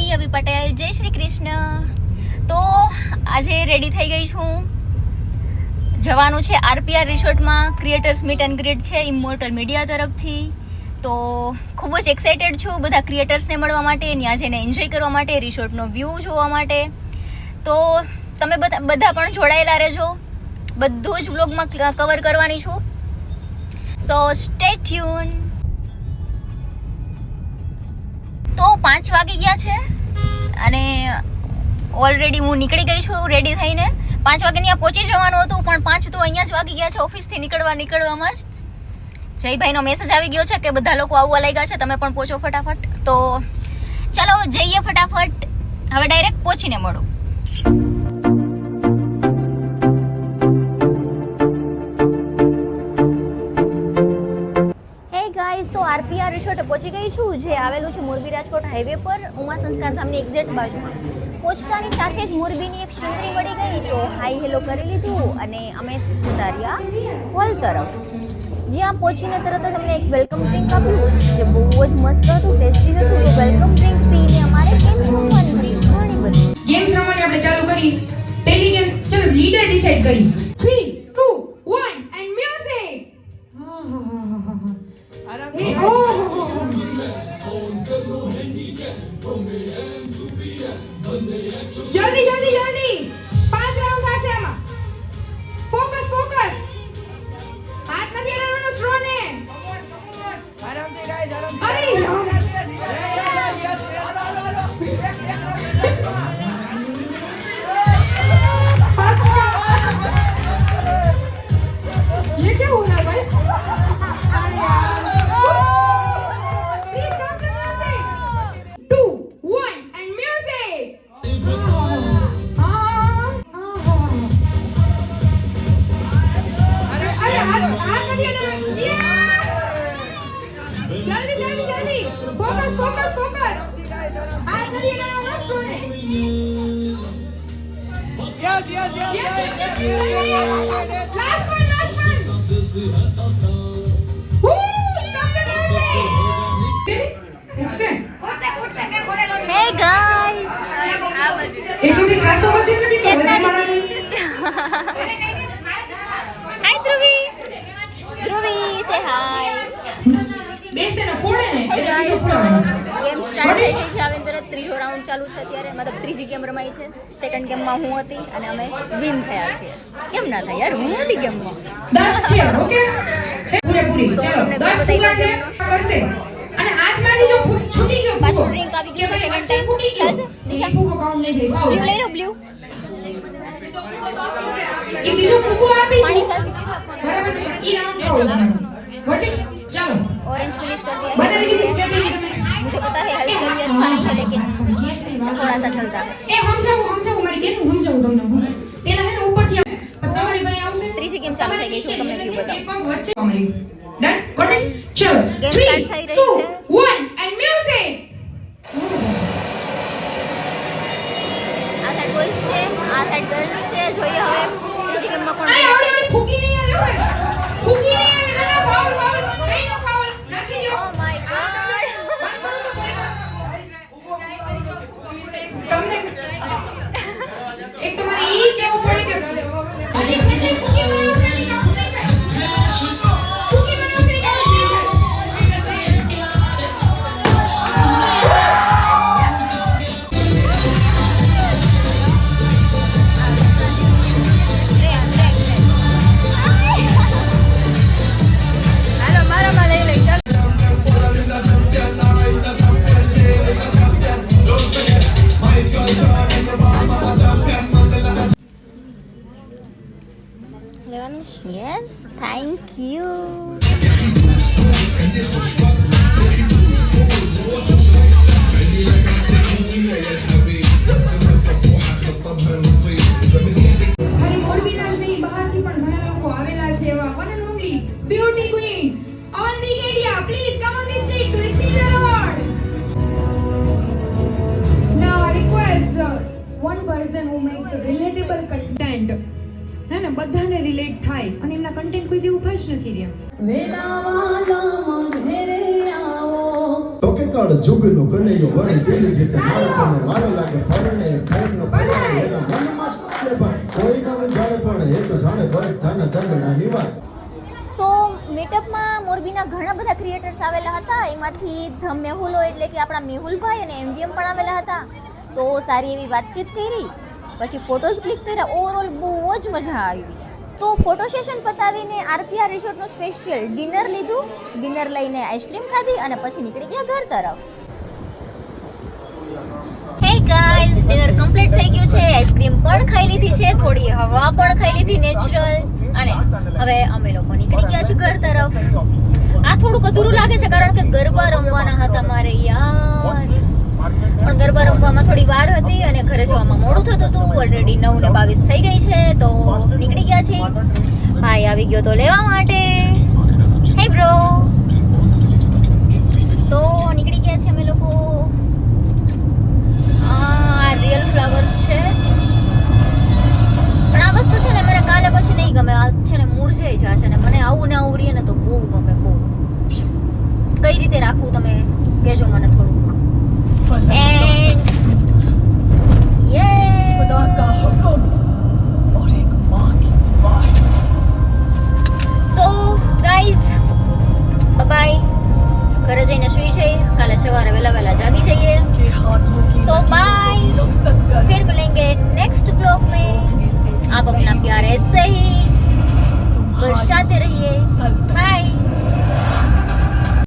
મી અભી પટેલ. જય શ્રી કૃષ્ણ. તો આજે રેડી થઈ ગઈ છું. જવાનું છે આરપીઆર રિસોર્ટમાં. ક્રિએટર્સ મીટ એન્ડ ગ્રીટ છે ઇમોર્ટલ મીડિયા તરફથી. તો ખૂબ જ એક્સાઇટેડ છું બધા ક્રિએટર્સને મળવા માટે, ત્યાં જઈને એન્જોય કરવા માટે, રિસોર્ટનો વ્યૂ જોવા માટે. તો તમે બધા પણ જોડાયેલા રહેજો. બધું જ વ્લોગમાં કવર કરવાની છું. સો સ્ટે ટ્યુન. તો 5 વાગી ગયા છે અને ઓલરેડી હું નીકળી ગઈ છું રેડી થઈને. 5 વાગે ત્યાં પહોંચી જવાનું હતું, પણ 5 તો અહીંયા જ વાગી ગયા છે ઓફિસથી નીકળવામાં જ. જયભાઈનો મેસેજ આવી ગયો છે કે બધા લોકો આવવા લાગ્યા છે, તમે પણ પહોંચો ફટાફટ. તો ચાલો જઈએ ફટાફટ. હવે ડાયરેક્ટ પહોંચીને મળો. તો આરપીઆર રિસોર્ટ પહોંચી ગઈ છું, જે આવેલું છે મોરબી રાજકોટ હાઈવે પર, ઉમા સંસ્કાર ધામની એક્ઝેક્ટ બાજુમાં. પહોંચતાની સાથે જ મોરબીની એક સિનરી મળી ગઈ, તો હાઈ હેલો કરી લીધું અને અમે જતા રહ્યા હોલ તરફ. જ્યાં પહોંચીને તરત જ અમને એક વેલકમ ડ્રિંક આપ્યું, જે બહુ જ મસ્ત હતું, ટેસ્ટી હતું. તો વેલકમ ડ્રિંક પીને અમારે ગેમ્સ રમવાની હતી, ઘણી બધી ગેમ્સ રમવાની. આપણે ચાલુ કરી. પહેલી ગેમ ચલો લીડર ડિસાઈડ કરી. 3 2 1 એન્ડ મ્યુઝિક. જલ્દી જલ્દી જલ્દી 5 રાઉન્ડ થશે આમાં. ફોકસ હાથ નથી અડાડવાનો સ્ટ્રો ને. આરામથી ગાઈસ, આરામથી. ये क्या हो रहा है भाई? Last one. Woo! Stop the music. Hey guys. એટલું કે ખાસો વજન નથી તો વજન મળે. Hi ધ્રુવી. say hi. બેસે ને ફોડે ને એટલે બીજો ફોડે. ગેમ સ્ટાર્ટ થઈ ગઈ છે. આવીને તરત ત્રીજો રાઉન્ડ ચાલુ છે અત્યારે. મતલબ ત્રીજી ગેમ રમાઈ છે. સેકન્ડ ગેમમાં હું હતી અને અમે વિન થયા છીએ. કેમ ના થાય યાર, હું હતી ગેમમાં. 10 છે ઓકે પૂરેપૂરી. ચલો 10 પૂરા છે કરશે. અને આજમાંથી જો છૂટી ગયો પાછો ડ્રિંક આવી ગયું છે સેકન્ડ ટાઈમ. ફૂટી ગયો એ ફૂકો કાઉન્ટ નહીં થાય. ફાઉલ લઈ લો બ્લુ. એ બીજો ફૂકો આપી પાણી છે ચાલશે. બરાબર છે. ઈ રાઉન્ડ ફાઉલ વોટ ચાલો ऑरेंज फिनिश कर दिया. बनाने की स्ट्रेटजी तुम्हें मुझे पता है हेल्थ के लिए अच्छा नहीं है, लेकिन थोड़ा सा चलता है. ए हम जाओ मारी बेन हम जाओ તમને પેલા હે ને ઉપરથી તમારી પાસે આવશે. ત્રીજી ગેમ ચાલુ થઈ ગઈ છે, તમને વ્યૂ બતાવું. વચ્ચે અમારી ડન ગોટ ચલો ગેમ સ્ટાર્ટ થઈ રહી છે. 1 એન્ડ મ્યુઝિક. આ સાઈડ બોયઝ છે, આ સાઈડ ગર્લ્સ છે. જોઈએ હવે ત્રીજી ગેમમાં કોણ અરે ઓડી ફૂકી નહીં આવ્યો હે. ફૂકી નહીં આવ્યો ના ફાઉલ નહીં નો ફાઉલ નાખી દો. Oh my God. બંધ કરો તો તમને એક તમારે ઈ કેવું પડે કે હજી સ્પેશિયલ ફૂકી બનાવશે ફૂકી બનાવશે. Yes, thank you. ખાલી મોરબીના જ નહીં, બહારથી પણ ઘણા લોકો આવેલા છે. એવા one and only beauty queen Avantika Arya, please come on the stage to receive your award. Now I request one person who make the relatable content. હે ને બધાને રિલેટ થાય અને એમના કન્ટેન્ટ કોઈ દી ઉભા જ નથી રહ્યા. વેલાવાલા ઘરે આવો ઓકે કળ જુગનો કનૈયો વળી પેલી જીત માણસોનો વારો લાગે પરણે ફેરનો પરણે એના મનમાં સાલે પણ કોઈ ન જાણે પણ એ તો જાણે ભરત ધન ધનના નિવાસ. તો મીટઅપમાં મોરબીના ઘણા બધા ક્રિએટર્સ આવેલા હતા. એમાંથી ધ મેહુલો એટલે કે આપણા મેહુલભાઈ અને એમવીએમ પણ આવેલા હતા. તો સારી એવી વાતચીત કરી, પછી ફોટોઝ ક્લિક કર્યા. ઓવરઓલ બહુ જ મજા આવી. તો ફોટો સેશન પતાવીને આરપીઆર રિસોર્ટનું સ્પેશિયલ ડિનર લીધું. ડિનર લઈને આઈસ્ક્રીમ ખાધી અને પછી નીકળી ગયા ઘર તરફ. હે ગાઈઝ, ડિનર કમ્પ્લીટ થઈ ગયું છે. આઈસ્ક્રીમ પણ ખાઈ લીધી છે, થોડી હવા પણ ખાઈ લીધી નેચરલ, અને હવે અમે લોકો નીકળી ગયા છીએ ઘર તરફ. આ થોડુંક અધૂરું લાગે છે કારણ કે ગરબા રમવાના હતા મારે યાર, પણ ગરબા રમવામાં થોડી વાર હતી અને ઘરે જવામાં મોડું થતું હતું. ઓલરેડી 9:22 થઈ ગઈ છે, તો નીકળી ગયા છીએ. ભાઈ આવી ગયો તો લેવા માટે. હે બ્રો, તો નીકળી ગયા છે અમે લોકો.